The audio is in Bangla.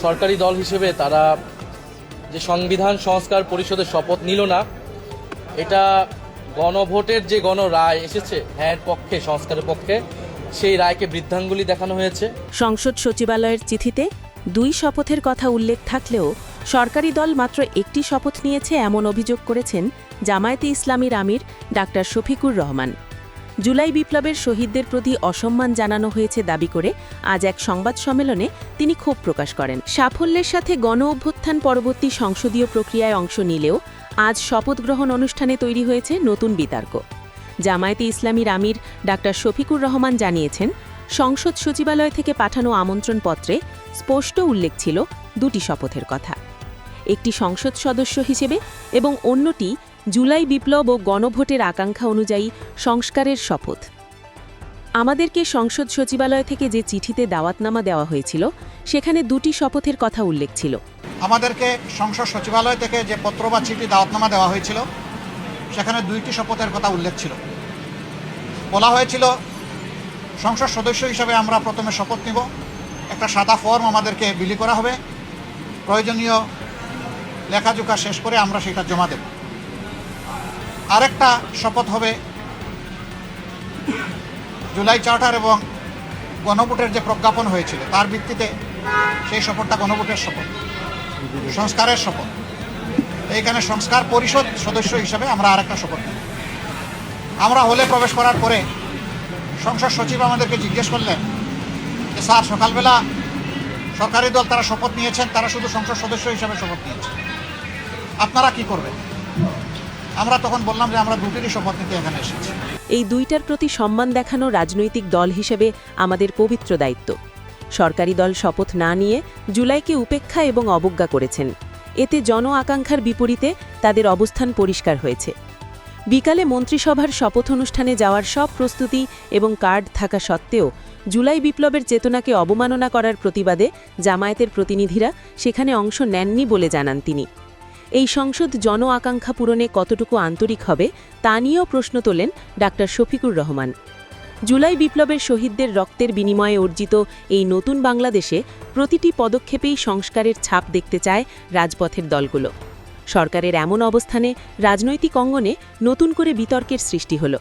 সরকারি দল হিসেবে তারা যে সংবিধান সংস্কার পরিষদের শপথ নিল না, এটা গণভোটের যে গণরায় এসেছে হ্যাঁ পক্ষে, সংস্কারের পক্ষে, সেই রায়কে বৃদ্ধাঙ্গুলি দেখানো হয়েছে। সংসদ সচিবালয়ের চিঠিতে 2 শপথের কথা উল্লেখ থাকলেও সরকারি দল মাত্র একটি শপথ নিয়েছে এমন অভিযোগ করেছেন জামায়াতে ইসলামীর আমির ডাক্তার শফিকুর রহমান। জুলাই বিপ্লবের শহীদদের প্রতি অসম্মান জানানো হয়েছে দাবি করে আজ এক সংবাদ সম্মেলনে তিনি ক্ষোভ প্রকাশ করেন। সাফল্যের সাথে গণ অভ্যুত্থান পরবর্তী সংসদীয় প্রক্রিয়ায় অংশ নিলেও আজ শপথ গ্রহণ অনুষ্ঠানে তৈরি হয়েছে নতুন বিতর্ক। জামায়াতে ইসলামীর আমির ডাক্তার শফিকুর রহমান জানিয়েছেন, সংসদ সচিবালয় থেকে পাঠানো আমন্ত্রণপত্রে স্পষ্ট উল্লেখ ছিল 2টি শপথের কথা, একটি সংসদ সদস্য হিসেবে এবং অন্যটি জুলাই বিপ্লব ও গণভোটের আকাঙ্ক্ষা অনুযায়ী সংস্কারের শপথ। আমাদেরকে সংসদ সচিবালয় থেকে যে চিঠিতে দাওয়াতনামা দেওয়া হয়েছিল সেখানে 2টি শপথের কথা উল্লেখ ছিল। আমাদেরকে সংসদ সচিবালয় থেকে যে পত্র বা চিঠি দাওয়াতনামা দেওয়া হয়েছিল সেখানে 2টি শপথের কথা উল্লেখ ছিল। বলা হয়েছিল সংসদ সদস্য হিসাবে আমরা প্রথমে শপথ নিব, একটা সাদা ফর্ম আমাদেরকে বিলি করা হবে, প্রয়োজনীয় লেখাজোখা শেষ করে আমরা সেটা জমা দেব। আরেকটা শপথ হবে জুলাই চার্টার এবং গণভোটের যে প্রজ্ঞাপন হয়েছিল তার ভিত্তিতে সেই শপথটা গণভোটের শপথ, সংস্কারের শপথ। এইখানে সংস্কার পরিষদ সদস্য হিসাবে আমরা আরেকটা শপথ নিই। আমরা হলে প্রবেশ করার পরে সংসদ সচিব আমাদেরকে জিজ্ঞেস করলেন যে স্যার, সকালবেলা সরকারি দল তারা শপথ নিয়েছেন, তারা শুধু সংসদ সদস্য হিসাবে শপথ নিয়েছেন, আপনারা কি করবেন? আমরা তখন বললাম যে আমরা 2টিরই শপথ নিতে এখানে এসেছি। এই 2টার প্রতি সম্মান দেখানো রাজনৈতিক দল হিসেবে আমাদের পবিত্র দায়িত্ব। সরকারি দল শপথ না নিয়ে জুলাইকে উপেক্ষা এবং অবজ্ঞা করেছেন। এতে জন আকাঙ্ক্ষার বিপরীতে তাদের অবস্থান পরিষ্কার হয়েছে। বিকালে মন্ত্রিসভার শপথ অনুষ্ঠানে যাওয়ার সব প্রস্তুতি এবং কার্ড থাকা সত্ত্বেও জুলাই বিপ্লবের চেতনাকে অবমাননা করার প্রতিবাদে জামায়াতের প্রতিনিধিরা সেখানে অংশ নেননি বলে জানান তিনি। এই সংসদ জন আকাঙ্ক্ষা পূরণে কতটুকু আন্তরিক হবে তা নিয়েও প্রশ্ন তোলেন ডাক্তার শফিকুর রহমান। জুলাই বিপ্লবের শহীদদের রক্তের বিনিময়ে অর্জিত এই নতুন বাংলাদেশে প্রতিটি পদক্ষেপেই সংস্কারের ছাপ দেখতে চায় রাজপথের দলগুলো। সরকারের এমন অবস্থানে রাজনৈতিক অঙ্গনে নতুন করে বিতর্কের সৃষ্টি হল।